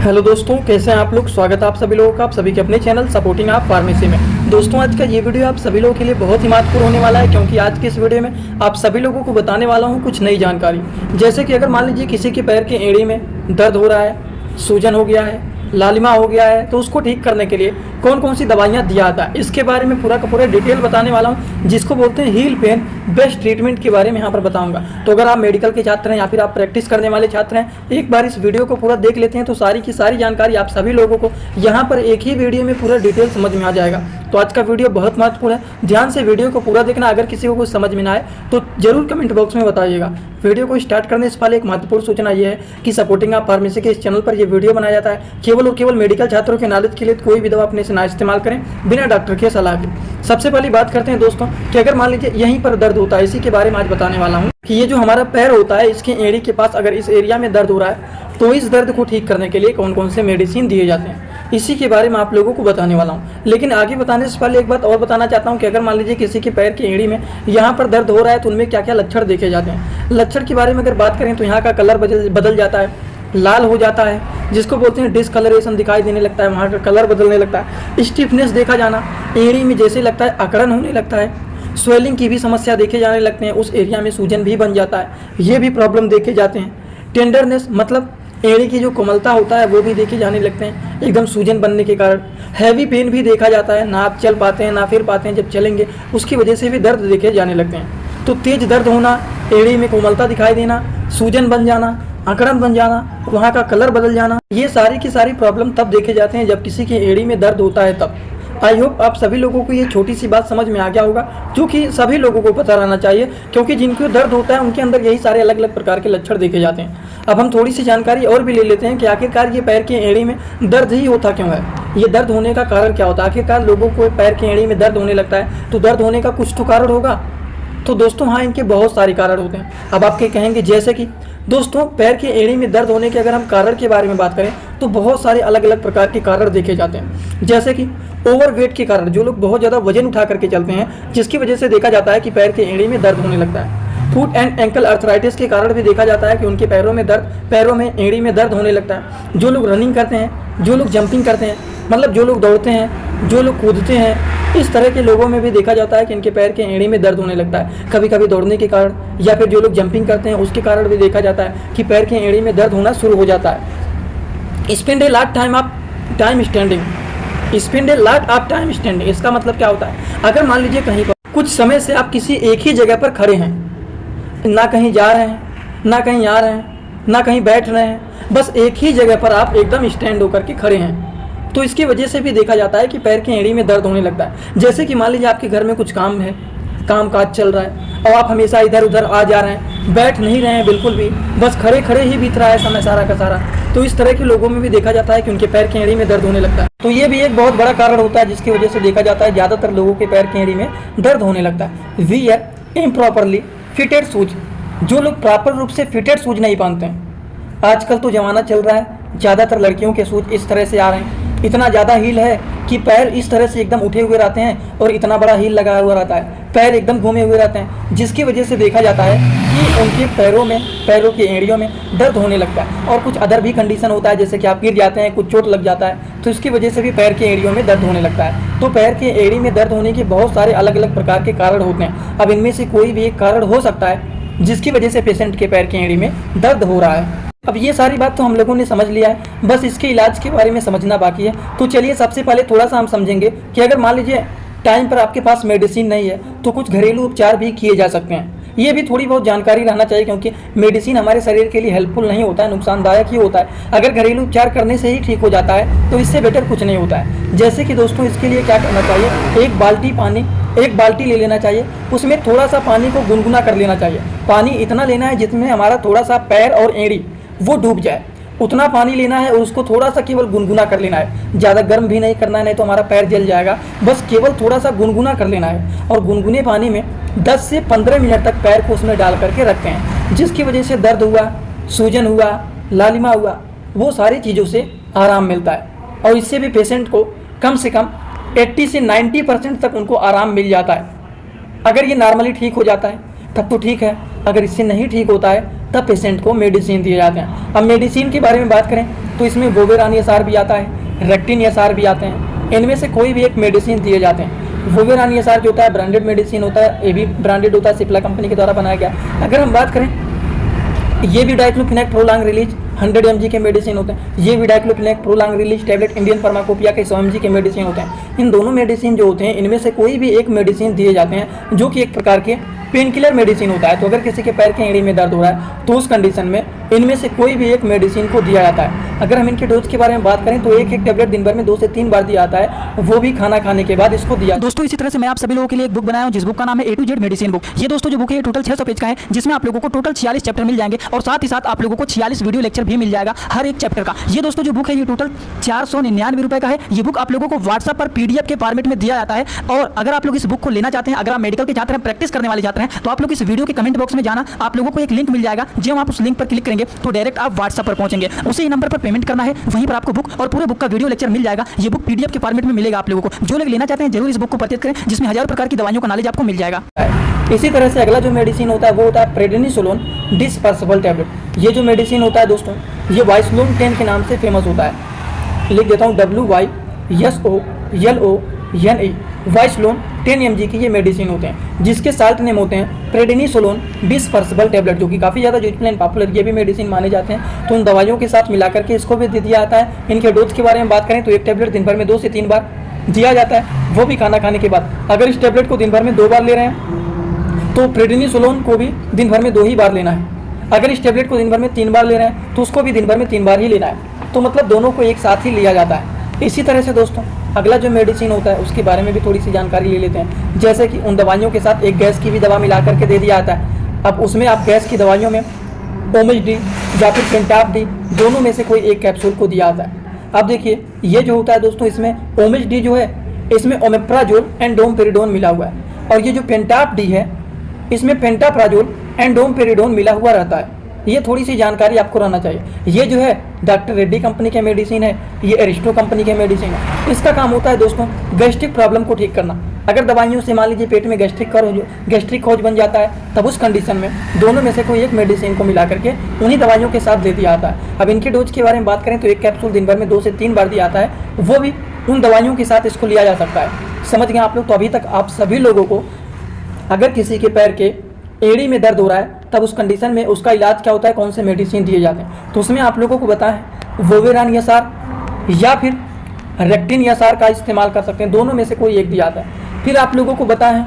Hello दोस्तों, कैसे हैं आप लोग। स्वागत है आप सभी लोगों का आप सभी के अपने चैनल सपोर्टिंग आप फार्मेसी में। दोस्तों, आज का ये वीडियो आप सभी लोगों के लिए बहुत ही महत्वपूर्ण होने वाला है, क्योंकि आज के इस वीडियो में आप सभी लोगों को बताने वाला हूं कुछ नई जानकारी। जैसे कि अगर मान लीजिए किसी के पैर की एड़ी में दर्द हो रहा है, सूजन हो गया है, लालिमा हो गया है, तो उसको ठीक करने के लिए कौन कौन सी दवाइयाँ दिया जाता है, इसके बारे में पूरा का पूरा डिटेल बताने वाला हूँ, जिसको बोलते हैं हील पेन बेस्ट ट्रीटमेंट के बारे में यहाँ पर बताऊंगा। तो अगर आप मेडिकल के छात्र हैं या फिर आप प्रैक्टिस करने वाले छात्र हैं, एक बार इस वीडियो को पूरा देख लेते हैं तो सारी की सारी जानकारी आप सभी लोगों को यहाँ पर एक ही वीडियो में पूरा डिटेल समझ में आ जाएगा। तो आज का वीडियो बहुत महत्वपूर्ण है, ध्यान से वीडियो को पूरा देखना। अगर किसी को कुछ समझ में ना आए तो जरूर कमेंट बॉक्स में बताइएगा। वीडियो को स्टार्ट करने से पहले एक महत्वपूर्ण सूचना यह है कि सपोर्टिंग आप फार्मेसी के इस चैनल पर यह वीडियो बनाया जाता है केवल और केवल मेडिकल छात्रों के नॉलेज के लिए। कोई भी दवा अपने से ना इस्तेमाल करें बिना डॉक्टर के सलाह के। सबसे पहली बात करते हैं दोस्तों कि अगर मान लीजिए यहीं पर दर्द होता है, इसी के बारे में आज बताने वाला हूँ कि ये जो हमारा पैर होता है, इसके एड़ी के पास अगर इस एरिया में दर्द हो रहा है तो इस दर्द को ठीक करने के लिए कौन कौन से मेडिसिन दिए जाते हैं, इसी के बारे में आप लोगों को बताने वाला हूँ। लेकिन आगे बताने से पहले एक बात और बताना चाहता हूँ कि अगर मान लीजिए किसी के पैर की एड़ी में यहाँ पर दर्द हो रहा है तो उनमें क्या क्या लक्षण देखे जाते हैं। लक्षण के बारे में अगर बात करें तो यहाँ का कलर बदल जाता है, लाल हो जाता है, जिसको बोलते हैं डिसकलरेशन दिखाई देने लगता है, वहाँ का कलर बदलने लगता है, स्टिफनेस देखा जाना, एड़ी में जैसे लगता है अकड़न होने लगता है, स्वेलिंग की भी समस्या देखे जाने लगते हैं, उस एरिया में सूजन भी बन जाता है, ये भी प्रॉब्लम देखे जाते हैं। टेंडरनेस मतलब एड़ी की जो कोमलता होता है वो भी देखे जाने लगते हैं एकदम सूजन बनने के कारण। हैवी पेन भी देखा जाता है, ना आप चल पाते हैं ना फिर पाते हैं, जब चलेंगे उसकी वजह से भी दर्द देखे जाने लगते हैं। तो तेज दर्द होना, एड़ी में कोमलता दिखाई देना, सूजन बन जाना, अकड़न बन जाना, वहाँ का कलर बदल जाना, ये सारी की सारी प्रॉब्लम तब देखे जाते हैं जब किसी की एड़ी में दर्द होता है तब। आई होप आप सभी लोगों को ये छोटी सी बात समझ में आ गया होगा, जो कि सभी लोगों को पता रहना चाहिए, क्योंकि जिनको दर्द होता है उनके अंदर यही सारे अलग अलग प्रकार के लक्षण देखे जाते हैं। अब हम थोड़ी सी जानकारी और भी ले लेते हैं कि आखिरकार ये पैर की एड़ी में दर्द ही होता क्यों है, ये दर्द होने का कारण क्या होता है। आखिरकार लोगों को पैर की एड़ी में दर्द होने लगता है तो दर्द होने का कुछ तो कारण होगा। तो दोस्तों हाँ, इनके बहुत सारे कारण होते हैं। अब आपके कहेंगे जैसे कि दोस्तों पैर की एड़ी में दर्द होने के अगर हम कारण के बारे में बात करें तो बहुत सारे अलग अलग प्रकार के कारण देखे जाते हैं। जैसे कि ओवरवेट के कारण, जो लोग बहुत ज़्यादा वजन उठा करके चलते हैं जिसकी वजह से देखा जाता है कि पैर की एड़ी में दर्द होने लगता है। फुट एंड एंकल अर्थराइटिस के कारण भी देखा जाता है कि उनके पैरों में एड़ी में दर्द होने लगता है। जो लोग रनिंग करते हैं, जो लोग जंपिंग करते हैं, मतलब जो लोग दौड़ते हैं, जो लोग कूदते हैं, इस तरह के लोगों में भी देखा जाता है कि इनके पैर के एड़ी में दर्द होने लगता है। कभी कभी दौड़ने के कारण या फिर जो लोग जंपिंग करते हैं उसके कारण भी देखा जाता है कि पैर के एड़ी में दर्द होना शुरू हो जाता है। Spend a lot time of time standing, इसका मतलब क्या होता है। अगर मान लीजिए कहीं पर कुछ समय से आप किसी एक ही जगह पर खड़े हैं, ना कहीं जा रहे हैं, ना कहीं आ रहे हैं, ना कहीं बैठ रहे हैं, बस एक ही जगह पर आप एकदम स्टैंड होकर के खड़े हैं, तो इसकी वजह से भी देखा जाता है कि पैर की एड़ी में दर्द होने लगता है। जैसे कि मान लीजिए आपके घर में कुछ काम है, काम काज चल रहा है और आप हमेशा इधर उधर आ जा रहे हैं, बैठ नहीं रहे हैं बिल्कुल भी, बस खड़े खड़े ही बीत रहा है समय सारा का सारा, तो इस तरह के लोगों में भी देखा जाता है कि उनके पैर की एड़ी में दर्द होने लगता है। तो ये भी एक बहुत बड़ा कारण होता है जिसकी वजह से देखा जाता है ज़्यादातर लोगों के पैर की एड़ी में दर्द होने लगता है। वियर इम्प्रॉपरली फिटेड शूज, जो लोग प्रॉपर रूप से फिटेड शूज नहीं पहनते हैं। आजकल तो जमाना चल रहा है, ज़्यादातर लड़कियों के शूज इस तरह से आ रहे हैं, इतना ज़्यादा हील है कि पैर इस तरह से एकदम उठे हुए रहते हैं और इतना बड़ा हील लगा हुआ रहता है, पैर एकदम घूमे हुए रहते हैं, जिसकी वजह से देखा जाता है कि उनके पैरों की एड़ियों में दर्द होने लगता है। और कुछ अदर भी कंडीशन होता है, जैसे कि आप गिर जाते हैं, कुछ चोट लग जाता है, तो इसकी वजह से भी पैर की एड़ियों में दर्द होने लगता है। तो पैर की एड़ी में दर्द होने के बहुत सारे अलग अलग प्रकार के कारण होते हैं। अब इनमें से कोई भी एक कारण हो सकता है जिसकी वजह से पेशेंट के पैर की एड़ी में दर्द हो रहा है। अब ये सारी बात तो हम लोगों ने समझ लिया है, बस इसके इलाज के बारे में समझना बाकी है। तो चलिए सबसे पहले थोड़ा सा हम समझेंगे कि अगर मान लीजिए टाइम पर आपके पास मेडिसिन नहीं है तो कुछ घरेलू उपचार भी किए जा सकते हैं। ये भी थोड़ी बहुत जानकारी रहना चाहिए, क्योंकि मेडिसिन हमारे शरीर के लिए हेल्पफुल नहीं होता है, नुकसानदायक ही होता है। अगर घरेलू उपचार करने से ही ठीक हो जाता है तो इससे बेटर कुछ नहीं होता है। जैसे कि दोस्तों इसके लिए क्या करना चाहिए, एक बाल्टी ले लेना चाहिए, उसमें थोड़ा सा पानी को गुनगुना कर लेना चाहिए। पानी इतना लेना है जिसमें हमारा थोड़ा सा पैर और एड़ी वो डूब जाए, उतना पानी लेना है और उसको थोड़ा सा केवल गुनगुना कर लेना है। ज़्यादा गर्म भी नहीं करना है, नहीं तो हमारा पैर जल जाएगा। बस केवल थोड़ा सा गुनगुना कर लेना है और गुनगुने पानी में 10 से 15 मिनट तक पैर को उसमें डाल करके रखते हैं, जिसकी वजह से दर्द हुआ, सूजन हुआ, लालिमा हुआ, वो सारी चीज़ों से आराम मिलता है। और इससे भी पेशेंट को कम से कम 80 से 90% तक उनको आराम मिल जाता है। अगर ये नॉर्मली ठीक हो जाता है तब तो ठीक है, अगर इससे नहीं ठीक होता है तब पेशेंट को मेडिसिन दिए जाते हैं। अब मेडिसिन के बारे में बात करें तो इसमें वोवेरान एसआर भी आता है, रेक्टिन एसआर भी आते हैं। इनमें से कोई भी एक मेडिसिन दिए जाते हैं। वोवेरान एसआर जो होता है ब्रांडेड मेडिसिन होता है, ये भी ब्रांडेड होता है, सिप्ला कंपनी के द्वारा बनाया गया। अगर हम बात करें, ये भी डाइक्लोफिनेक प्रोलॉन्ग रिलीज 100 mg के मेडिसिन होते हैं। ये भी diclofenac prolong release tablet Indian pharmacopoeia के 100 mg के मेडिसिन होते हैं। इन दोनों मेडिसिन जो होते हैं, इनमें से कोई भी एक मेडिसिन दिए जाते हैं जो कि एक प्रकार के पेन किलर मेडिसिन होता है। तो अगर किसी के पैर के एड़ी में दर्द हो रहा है तो उस कंडीशन में इनमें से कोई भी एक मेडिसिन को दिया जाता है। अगर हम इनके डोज के बारे में बात करें तो एक टैबलेट दिन भर में 2 से 3 बार दिया जाता है, वो भी खाना खाने के बाद इसको दिया। दोस्तों इसी तरह से मैं आप सभी लोगों के लिए एक बुक बनाया हूं जिस बुक का नाम है A to Z medicine book. ये दोस्तों जो बुक है ये टोटल 600 पेज का है, जिसमें आप लोगों को टोटल 46 चैप्टर मिल जाएंगे और साथ ही साथ आप लोगों को 46 वीडियो लेक्चर भी मिल जाएगा हर एक चैप्टर का। ये दोस्तों जो बुक है ये टोटल 499 रुपए का है। ये बुक आप लोगों को व्हाट्सएप पर PDF के फॉर्मेट में दिया जाता है। और अगर आप लोग इस बुक को लेना चाहते हैं, अगर आप मेडिकल के छात्र हैं, प्रैक्टिस करने वाले छात्र हैं, तो आप लोग इस वीडियो के कमेंट बॉक्स में जाना, आप लोगों को एक लिंक मिल जाएगा। जब आप उस लिंक पर क्लिक करेंगे तो डायरेक्ट आप व्हाट्सएप पर पहुंचेंगे, उसी नंबर पर पेमेंट करना है, वहीं पर आपको बुक और पूरे बुक का वीडियो लेक्चर मिल जाएगा। ये बुक PDF के फॉर्मेट में मिलेगा आप लोगों को। जो लोग लेना चाहते हैं जरूर इस बुक को परचेज करें, जिसमें हजारों प्रकार की दवाइयों का नॉलेज आपको मिल जाएगा। इसी तरह से अगला जो मेडिसिन होता है वो होता है प्रेडनिसोलोन डिस्पर्सिबल टैबलेट। ये जो मेडिसिन होता है दोस्तों, ये वाइसलोन 10 के नाम से फेमस होता है। लिख देता हूँ WYSOLONE। वाइसलोन 10 mg की ये मेडिसिन होते हैं, जिसके साल्ट नेम होते हैं प्रेडनिसोलोन डिस्पर्सिबल टैबलेट, जो कि काफ़ी ज़्यादा यूजफुल एंड पॉपुलर ये भी मेडिसिन माने जाते हैं। तो उन दवाइयों के साथ मिला करके इसको भी दे दिया जाता है। इनके डोज के बारे में बात करें तो एक टैबलेट दिन भर में 2 से 3 बार दिया जाता है, वो भी खाना खाने के बाद। अगर इस टैबलेट को दिन भर में 2 बार ले रहे हैं तो प्रेडनिसोलोन को भी दिन भर में 2 ही बार लेना है। अगर इस टैबलेट को दिन भर में 3 बार ले रहे हैं तो उसको भी दिन भर में 3 बार ही लेना है। तो मतलब दोनों को एक साथ ही लिया जाता है। इसी तरह से दोस्तों अगला जो मेडिसिन होता है उसके बारे में भी थोड़ी सी जानकारी ले लेते हैं। जैसे कि उन दवाइयों के साथ एक गैस की भी दवा मिला करके दे दिया जाता है। अब उसमें आप गैस की दवाइयों में ओमेज डी या फिर पेंटाप डी, दोनों में से कोई एक कैप्सूल को दिया जाता है। अब देखिए ये जो होता है दोस्तों, इसमें ओमेज डी जो है इसमें ओमेप्राजोल एंड डोमपेरिडोन मिला हुआ है, और ये जो पेंटाप डी है इसमें पेंटाप्राजोल एंड डोमपेरिडोन मिला हुआ रहता है। ये थोड़ी सी जानकारी आपको रहना चाहिए। ये जो है डॉक्टर रेड्डी कंपनी के मेडिसिन है, ये एरिस्टो कंपनी के मेडिसिन है। इसका काम होता है दोस्तों गैस्ट्रिक प्रॉब्लम को ठीक करना। अगर दवाइयों से मान लीजिए पेट में गैस्ट्रिक खोज बन जाता है, तब उस कंडीशन में दोनों में से कोई एक मेडिसिन को मिला करके उन्हीं दवाइयों के साथ दे दिया जाता है। अब इनके डोज के बारे में बात करें तो एक कैप्सूल दिन भर में 2 से 3 बार दिया जाता है, वो भी उन दवाइयों के साथ इसको लिया जा सकता है। समझ गए आप लोग? तो अभी तक आप सभी लोगों को अगर किसी के पैर के एड़ी में दर्द हो रहा है तब उस कंडीशन में उसका इलाज क्या होता है, कौन से मेडिसिन दिए जाते हैं, तो उसमें आप लोगों को बताया है वोवेरान एसआर या फिर रेक्टिन एसआर का इस्तेमाल कर सकते हैं। दोनों में से कोई एक दिया जाता है। फिर आप लोगों को बताया है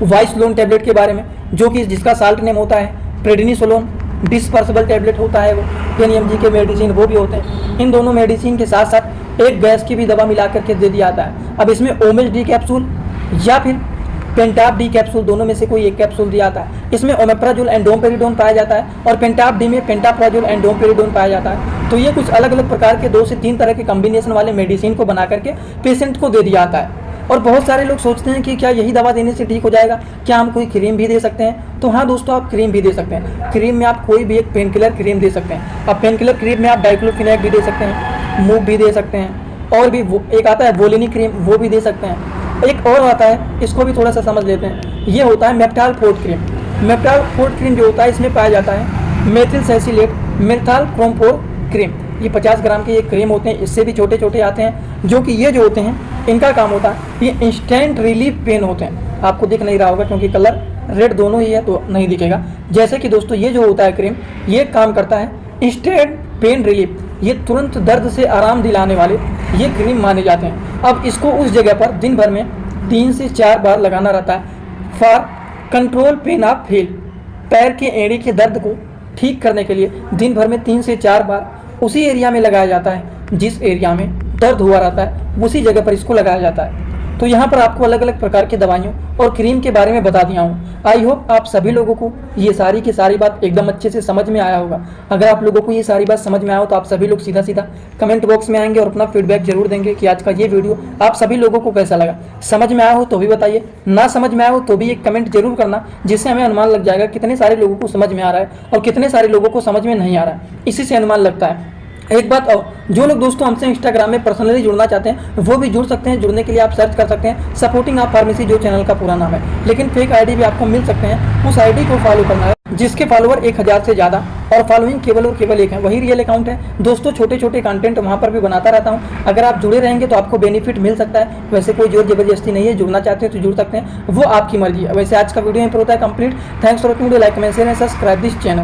वाइसलोन टैबलेट के बारे में, जो कि जिसका साल्ट नेम होता है प्रेडनिसोलोन डिस्पर्सिबल टैबलेट होता है। वो 10 mg के मेडिसिन वो भी होते हैं। इन दोनों मेडिसिन के साथ साथ एक गैस की भी दवा मिला करके दे दिया जाता है। अब इसमें ओमेज डी कैप्सूल या फिर पेंटाप डी कैप्सूल, दोनों में से कोई एक कैप्सूल दिया जाता है। इसमें ओमेप्राजोल एंड डोमपेरिडोन पाया जाता है, और पेंटाप डी में पेंटाप्राजोल एंड डोमपेरिडोन पाया जाता है। तो ये कुछ अलग अलग प्रकार के 2 से 3 तरह के कॉम्बिनेशन वाले मेडिसिन को बना करके पेशेंट को दे दिया जाता है। और बहुत सारे लोग सोचते हैं कि क्या यही दवा देने से ठीक हो जाएगा, क्या हम कोई क्रीम भी दे सकते हैं? तो हाँ दोस्तों, आप क्रीम भी दे सकते हैं। क्रीम में आप कोई भी एक पेन किलर क्रीम दे सकते हैं। अब पेन किलर क्रीम में आप डाइक्लोफिनेक भी दे सकते हैं, मूव भी दे सकते हैं, और भी एक आता है वोलिनी क्रीम, वो भी दे सकते हैं। एक और आता है, इसको भी थोड़ा सा समझ लेते हैं। ये होता है मेप्टाल फोर्ट क्रीम। मेप्टाल फोर्ट क्रीम जो होता है इसमें पाया जाता है मेथिल सैलिसिलेट मेथाल क्रोमफोर क्रीम। ये 50 ग्राम के ये क्रीम होते हैं, इससे भी छोटे छोटे आते हैं, जो कि ये जो होते हैं इनका काम होता है ये इंस्टेंट रिलीफ पेन होते हैं। आपको दिख नहीं रहा होगा क्योंकि कलर रेड दोनों ही है तो नहीं दिखेगा। जैसे कि दोस्तों ये जो होता है क्रीम, ये काम करता है इंस्टेंट पेन रिलीफ, ये तुरंत दर्द से आराम दिलाने वाले ये क्रीम माने जाते हैं। अब इसको उस जगह पर दिन भर में 3 से 4 बार लगाना रहता है for control pain of heel. पैर के एड़ी के दर्द को ठीक करने के लिए दिन भर में 3 से 4 बार उसी एरिया में लगाया जाता है जिस एरिया में दर्द हुआ रहता है, उसी जगह पर इसको लगाया जाता है। तो यहाँ पर आपको अलग अलग प्रकार की दवाइयों और क्रीम के बारे में बता दिया हूँ। आई होप आप सभी लोगों को ये सारी की सारी बात एकदम अच्छे से समझ में आया होगा। अगर आप लोगों को ये सारी बात समझ में आया हो तो आप सभी लोग सीधा सीधा कमेंट बॉक्स में आएंगे और अपना फीडबैक जरूर देंगे कि आज का ये वीडियो आप सभी लोगों को कैसा लगा। समझ में आया हो तो भी बताइए, ना समझ में आया हो तो भी एक कमेंट जरूर करना, जिससे हमें अनुमान लग जाएगा कितने सारे लोगों को समझ में आ रहा है और कितने सारे लोगों को समझ में नहीं आ रहा है। इसी से अनुमान लगता है। एक बात और, जो लोग दोस्तों हमसे इंस्टाग्राम में पर्सनली जुड़ना चाहते हैं वो भी जुड़ सकते हैं। जुड़ने के लिए आप सर्च कर सकते हैं सपोर्टिंग आप फार्मेसी, जो चैनल का पूरा नाम है, लेकिन फेक आईडी भी आपको मिल सकते हैं। उस आईडी को फॉलो करना है। जिसके फॉलोअर 1000 से ज़्यादा और फॉलोइंग केवल और केवल एक है, वही रियल अकाउंट है। दोस्तों छोटे छोटे कंटेंट वहाँ पर भी बनाता रहता हूँ, अगर आप जुड़े रहेंगे तो आपको बेनिफिट मिल सकता है। वैसे कोई जोर जबरदस्ती नहीं है, जुड़ना चाहते हैं तो जुड़ सकते हैं, वो आपकी मर्जी है। वैसे आज का वीडियो यहीं पर होता है complete. Thanks for watching, like comment share and subscribe this channel.